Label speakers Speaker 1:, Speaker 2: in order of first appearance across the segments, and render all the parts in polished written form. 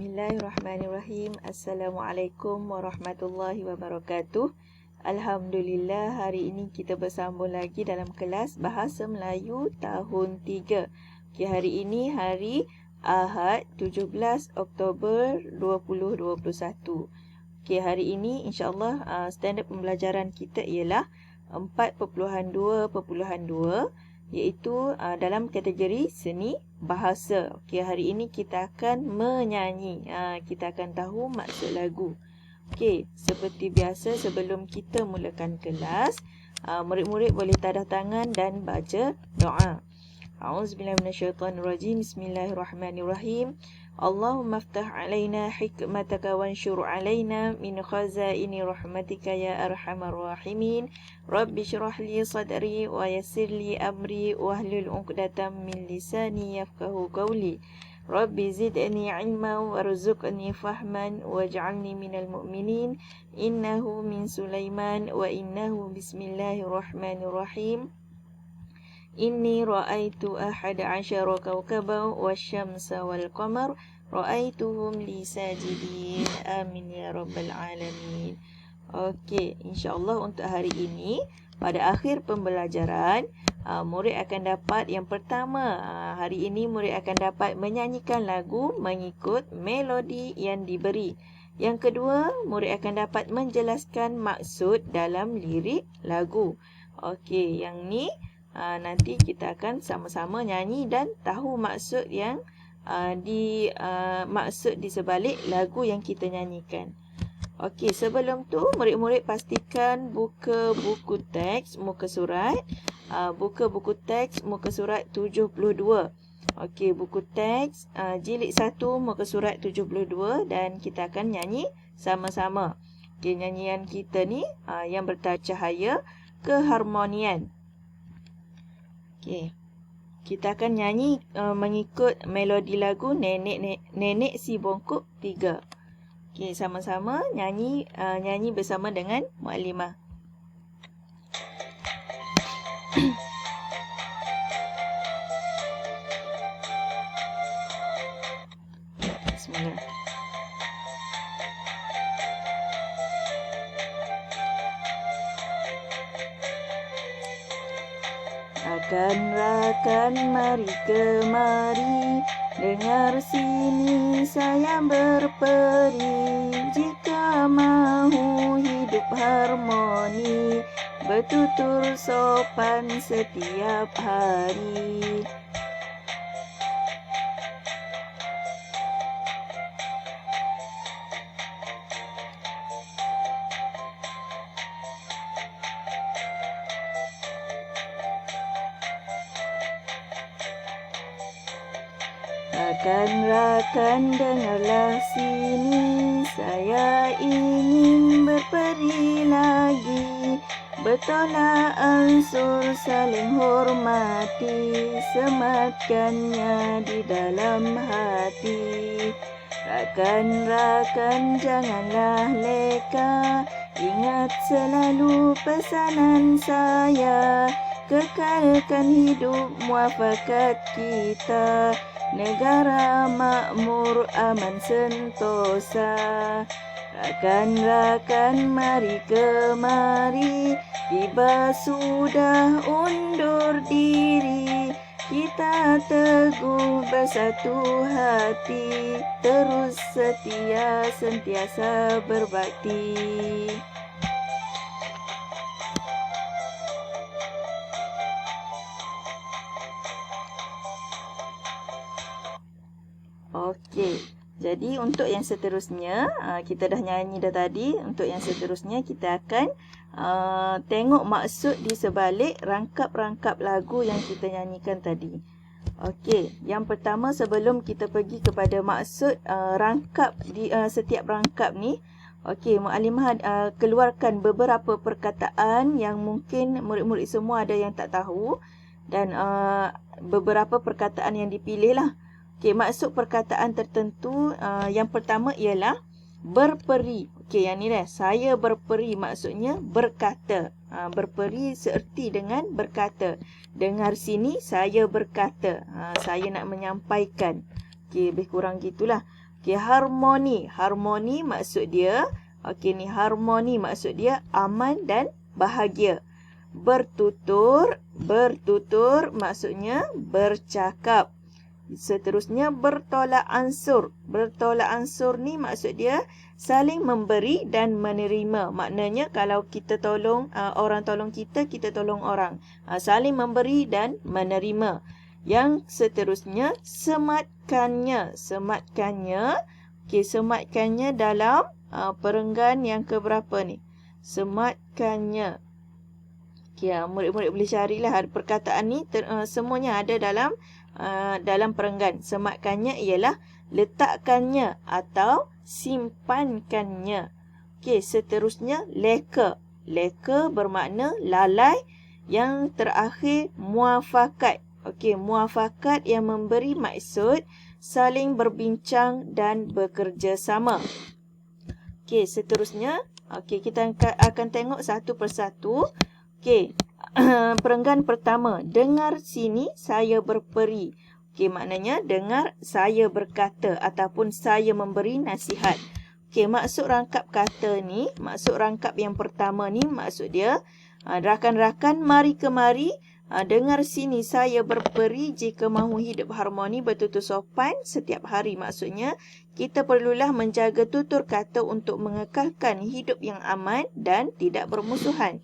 Speaker 1: Bismillahirrahmanirrahim. Assalamualaikum warahmatullahi wabarakatuh. Alhamdulillah, hari ini kita bersambung lagi dalam kelas Bahasa Melayu tahun 3. Okay, hari ini hari Ahad 17 Oktober 2021. Okay, hari ini insyaAllah standard pembelajaran kita ialah 4.2.2 iaitu dalam kategori seni bahasa. Okey, hari ini kita akan menyanyi. Kita akan tahu maksud lagu. Okey, seperti biasa sebelum kita mulakan kelas, murid-murid boleh tadah tangan dan baca doa. A'udzubillahi minasyaitonirrajim. Bismillahirrahmanirrahim. Allahumma aftah alaina hikmataka wanshur alaina min khazaini rahmatika ya arhamar rahimin. Rabbi syrah li sadri wa yassir li amri wahlul 'uqdatam min lisani yafqahu qawli. Rabbi zidni ilman warzuqni fahman waj'alni minal mu'minin. Innahu min Sulaiman wa innahu bismillahirrahmanirrahim. Inni ra'aitu ahada asyara kawkaban wasyamsa wal qamar ra'aituhum li sajidin. Amin ya rabbal alamin. Okey, insya-Allah untuk hari ini pada akhir pembelajaran murid akan dapat yang pertama, hari ini murid akan dapat menyanyikan lagu mengikut melodi yang diberi. Yang kedua, murid akan dapat menjelaskan maksud dalam lirik lagu. Okey, yang ni nanti kita akan sama-sama nyanyi dan tahu maksud yang maksud di sebalik lagu yang kita nyanyikan. Okey, sebelum tu murid-murid pastikan buka buku teks muka surat. Buka buku teks muka surat 72. Okey, buku teks jilid 1 muka surat 72 dan kita akan nyanyi sama-sama. Okey, nyanyian kita ni yang bertajuk Cahaya Keharmonian. Okey, kita akan nyanyi mengikut melodi lagu Nenek Si Bongkok 3. Okey, sama-sama nyanyi bersama dengan Muallimah. Bismillah. Rakan-rakan mari kemari, dengar sini saya berperi. Jika mahu hidup harmoni, bertutur sopan setiap hari. Rakan-rakan dengarlah sini, saya ingin berperi lagi. Bertolak ansur saling hormati, sematkannya di dalam hati. Rakan-rakan janganlah leka, ingat selalu pesanan saya. Kekalkan hidup muafakat kita, negara makmur aman sentosa. Rakan-rakan mari kemari, tiba sudah undur diri. Kita teguh bersatu hati, terus setia sentiasa berbakti. Okey, jadi untuk yang seterusnya, kita dah nyanyi dah tadi. Untuk yang seterusnya kita akan tengok maksud di sebalik rangkap-rangkap lagu yang kita nyanyikan tadi. Okey, yang pertama sebelum kita pergi kepada maksud rangkap di setiap rangkap ni, okey, Muallimah keluarkan beberapa perkataan yang mungkin murid-murid semua ada yang tak tahu dan beberapa perkataan yang dipilih lah. Okey, maksud perkataan tertentu yang pertama ialah berperi. Okey, yang ni dah. Saya berperi maksudnya berkata. Berperi seerti dengan berkata. Dengar sini saya berkata. Saya nak menyampaikan. Okey, lebih kurang gitulah. Okey, harmoni. Harmoni maksud dia, okey ni harmoni maksud dia aman dan bahagia. Bertutur, bertutur maksudnya bercakap. Seterusnya bertolak ansur. Bertolak ansur ni maksud dia saling memberi dan menerima. Maknanya kalau kita tolong orang tolong kita, kita tolong orang. Saling memberi dan menerima. Yang seterusnya sematkannya. Sematkannya. Okey, sematkannya dalam perenggan yang keberapa ni? Sematkannya. Okey, murid-murid boleh carilah perkataan ni semuanya ada dalam perenggan. Sematkannya ialah letakkannya atau simpankannya. Okey, seterusnya leka. Leka bermakna lalai. Yang terakhir muafakat. Okey, muafakat yang memberi maksud saling berbincang dan bekerjasama. Okey, seterusnya kita akan tengok satu persatu. Okey, perenggan pertama, dengar sini saya berperi. Okey, maknanya dengar saya berkata ataupun saya memberi nasihat. Okey, maksud rangkap kata ni, maksud rangkap yang pertama ni maksud dia, rakan-rakan mari kemari, dengar sini saya berperi, jika mahu hidup harmoni bertutur sopan setiap hari. Maksudnya kita perlulah menjaga tutur kata untuk mengekalkan hidup yang aman dan tidak bermusuhan.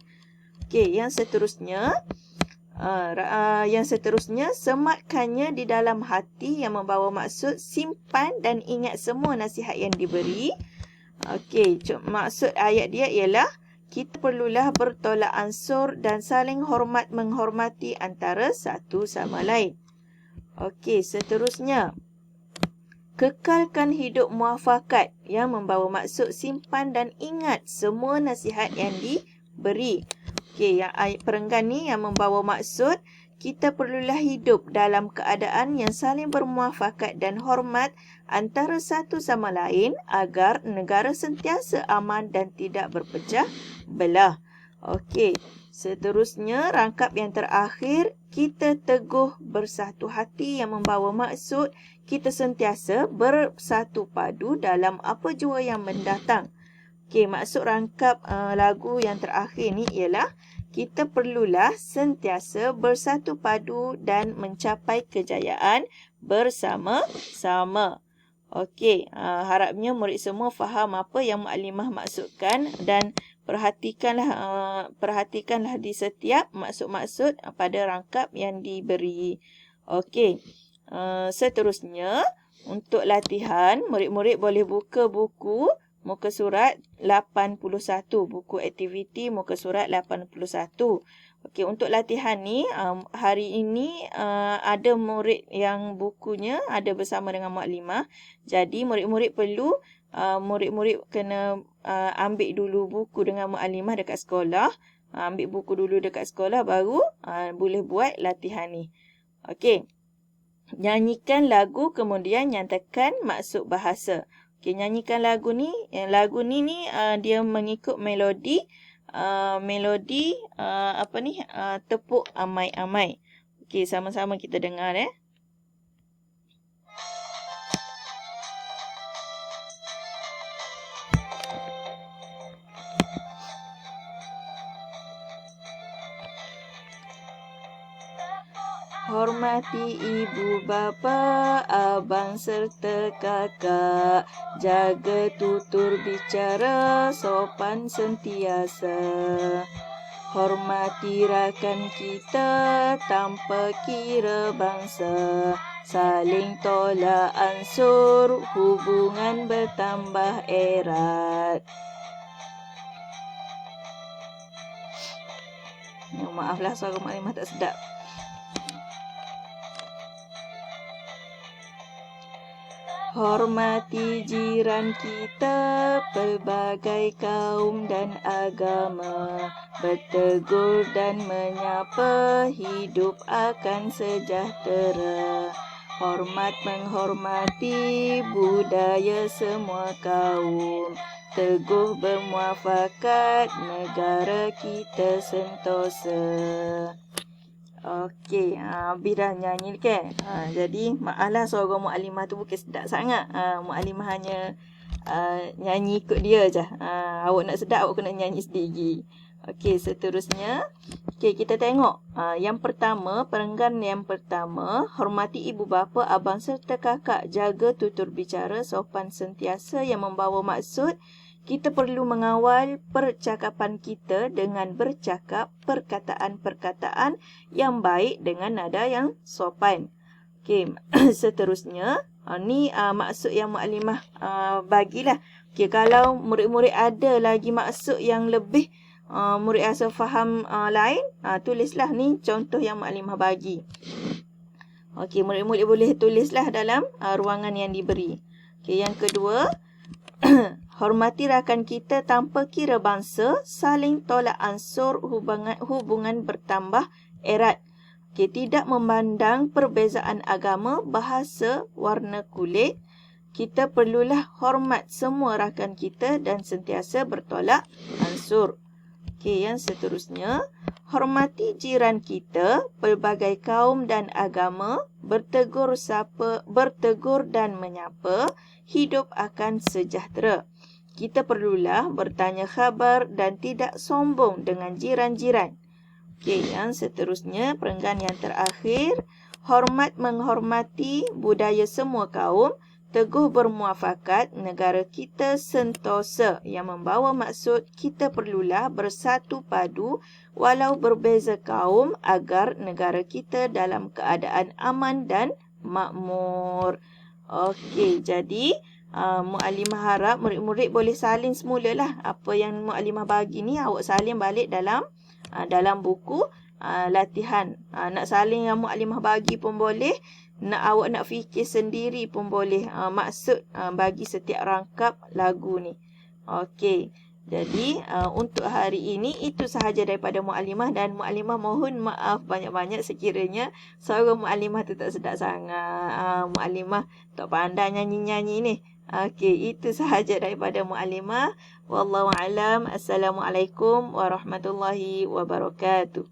Speaker 1: Okey, yang seterusnya sematkannya di dalam hati yang membawa maksud simpan dan ingat semua nasihat yang diberi. Okey, maksud ayat dia ialah kita perlulah bertolak ansur dan saling hormat menghormati antara satu sama lain. Okey, seterusnya kekalkan hidup muafakat yang membawa maksud simpan dan ingat semua nasihat yang diberi. Okey, yang ayat perenggan ni yang membawa maksud kita perlulah hidup dalam keadaan yang saling bermuafakat dan hormat antara satu sama lain agar negara sentiasa aman dan tidak berpecah belah. Okey, seterusnya rangkap yang terakhir, kita teguh bersatu hati yang membawa maksud kita sentiasa bersatu padu dalam apa jua yang mendatang. Okey, maksud rangkap lagu yang terakhir ni ialah kita perlulah sentiasa bersatu padu dan mencapai kejayaan bersama-sama. Okey, harapnya murid semua faham apa yang mukadimah maksudkan dan perhatikanlah di setiap maksud-maksud pada rangkap yang diberi. Okey, seterusnya untuk latihan, murid-murid boleh buka buku muka surat 81, buku aktiviti muka surat 81. Okey, untuk latihan ni hari ini ada murid yang bukunya ada bersama dengan mukadimah. Jadi murid-murid perlu murid-murid kena ambil dulu buku dengan mukadimah dekat sekolah. Ambil buku dulu dekat sekolah baru boleh buat latihan ni. Okey. Nyanyikan lagu kemudian nyatakan maksud bahasa. Okey, nyanyikan lagu ni. Lagu ni dia mengikut melodi tepuk amai-amai. Okey, sama-sama kita dengar . Hormati ibu bapa, abang serta kakak. Jaga tutur bicara, sopan sentiasa. Hormati rakan kita, tanpa kira bangsa. Saling tolak ansur, hubungan bertambah erat. Maaflah suara mukadimah tak sedap. Hormati jiran kita, pelbagai kaum dan agama. Bertegur dan menyapa, hidup akan sejahtera. Hormat menghormati budaya semua kaum. Teguh bermuafakat, negara kita sentosa. Okey, habis dah nyanyi kan. Jadi maaflah suara Mualimah tu bukan sedap sangat. Mualimah hanya nyanyi ikut dia je. Awak nak sedap awak kena nyanyi sendiri. Okey, seterusnya. Okey, kita tengok. Yang pertama, perenggan yang pertama, hormati ibu bapa, abang serta kakak, jaga tutur bicara sopan sentiasa yang membawa maksud kita perlu mengawal percakapan kita dengan bercakap perkataan-perkataan yang baik dengan nada yang sopan. Okey, seterusnya, ni maksud yang Mukadimah bagilah. Okey, kalau murid-murid ada lagi maksud yang lebih murid rasa faham lain, tulislah ni contoh yang Mukadimah bagi. Okey, murid-murid boleh tulislah dalam ruangan yang diberi. Okey, yang kedua, hormati rakan kita tanpa kira bangsa, saling tolak ansur, hubungan bertambah erat. Okay, tidak memandang perbezaan agama, bahasa, warna kulit. Kita perlulah hormat semua rakan kita dan sentiasa bertolak ansur. Okay, yang seterusnya, hormati jiran kita, pelbagai kaum dan agama, bertegur dan menyapa, hidup akan sejahtera. Kita perlulah bertanya khabar dan tidak sombong dengan jiran-jiran. Okey, yang seterusnya, perenggan yang terakhir, hormat menghormati budaya semua kaum, teguh bermuafakat, negara kita sentosa, yang membawa maksud kita perlulah bersatu padu walau berbeza kaum agar negara kita dalam keadaan aman dan makmur. Okey, jadi Mukadimah harap murid-murid boleh salin semulalah. Apa yang Mukadimah bagi ni awak salin balik dalam buku latihan. Nak salin yang Mukadimah bagi pun boleh. Awak nak fikir sendiri pun boleh. Maksud bagi setiap rangkap lagu ni. Okey. Jadi untuk hari ini itu sahaja daripada Mukadimah, dan Mukadimah mohon maaf banyak-banyak sekiranya suara Mukadimah tu tak sedap sangat. Mukadimah tak pandai nyanyi-nyanyi ni. Okey, itu sahaja daripada Mukadimah. Wallahu alam. Assalamualaikum warahmatullahi wabarakatuh.